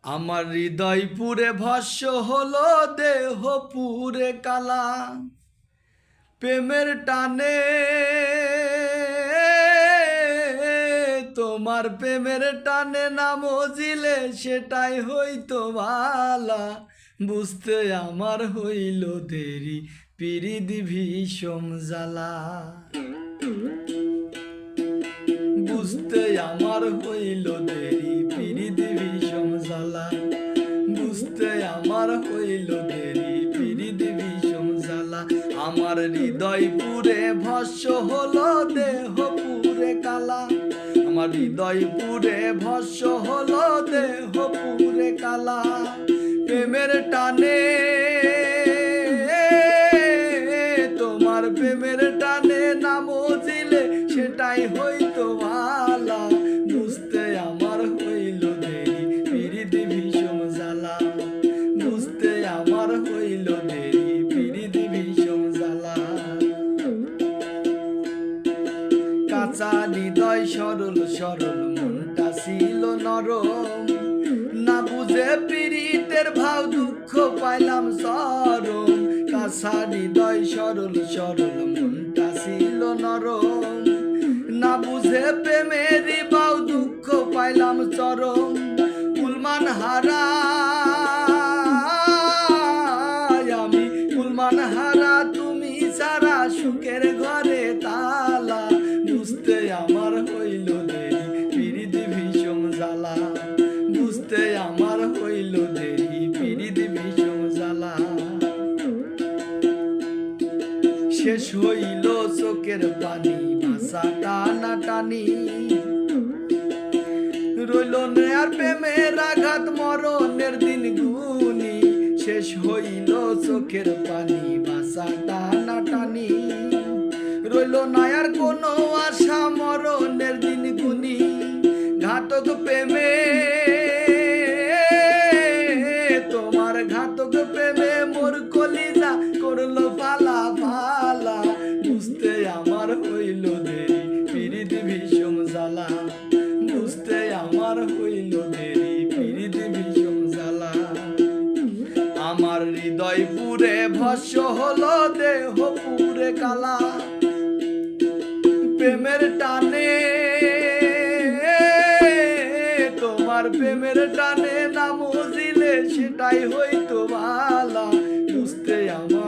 আমার হৃদয় পুরে ভস্য হলো, দেহ পুরে কালা। প্রেমের টানে, তোমার প্রেমের টানে না মজিলে সেটাই হইতো ভালা। বুঝতে আমার হইল দেরি, পিরিত ভীষণ জ্বালা। বুঝতে আমার হইল দেরি, পিরিত ভীষণ জ্বালা। বুঝতে আমার হইল দেরি, পিরিত ভীষণ জ্বালা। আমার হৃদয় পুরে ভস্য হলো, দেহ পুরে কালা। আমার হৃদয় পুরে ভস্য হলো, দেহ পুরে কালা। প্রেমের টানে, তোমার প্রেমের টানে না মজিলে সেটাই হইতো ভালা। বুঝতে আমার হইল দেরি, পিরিত ভীষণ জ্বালা। বুঝতে আমার হইল দেরি, পিরিত ভীষণ জ্বালা। কাঁচা হৃদয় সরল সরল মনটা ছিল নরম। না বুঝে পীড়িতের ভাব দুঃখ পাইলাম চরম। কাঁচা হৃদয় সরল সরল মনটা ছিল নরম। না বুঝে প্রেমের ভাব দুঃখ পাইলাম চরম। কুলমান হারা আমি, কুলমান হারা তুমি সারা সুখের ঘরে তালা। বুঝতে আমার হইল দেরি, পিরিত ভীষণ জ্বালা। বুঝতে আমার হইল দেরি, পিরিত ভীষণ জ্বালা। শেষ হইল চোখের পানি, ভাষা টানা টানি। রইল না আর প্রেমের আঘাত, মরণের দিন গুনি। শেষ হইল চোখের পানি, ভাষা টানা টানি। রইল না আর কোনো আশা, মরণের দিন গুনি। ঘাতক প্রেমে, তোমার ঘাতক প্রেমে মোর কলিজা করলো ফালা ফালা। বুঝতে আমার হইল দেরি, পিরিত ভীষণ জ্বালা। বুঝতে আমার হইল দেরি, পিরিত ভীষণ জ্বালা। আমার হৃদয় পুরে ভস্য হলো, দেহ পুরে কালা। প্রেমের টানে, তোমার প্রেমের টানে না মজিলে সেটাই হইতো ভালা। বুঝতে আমার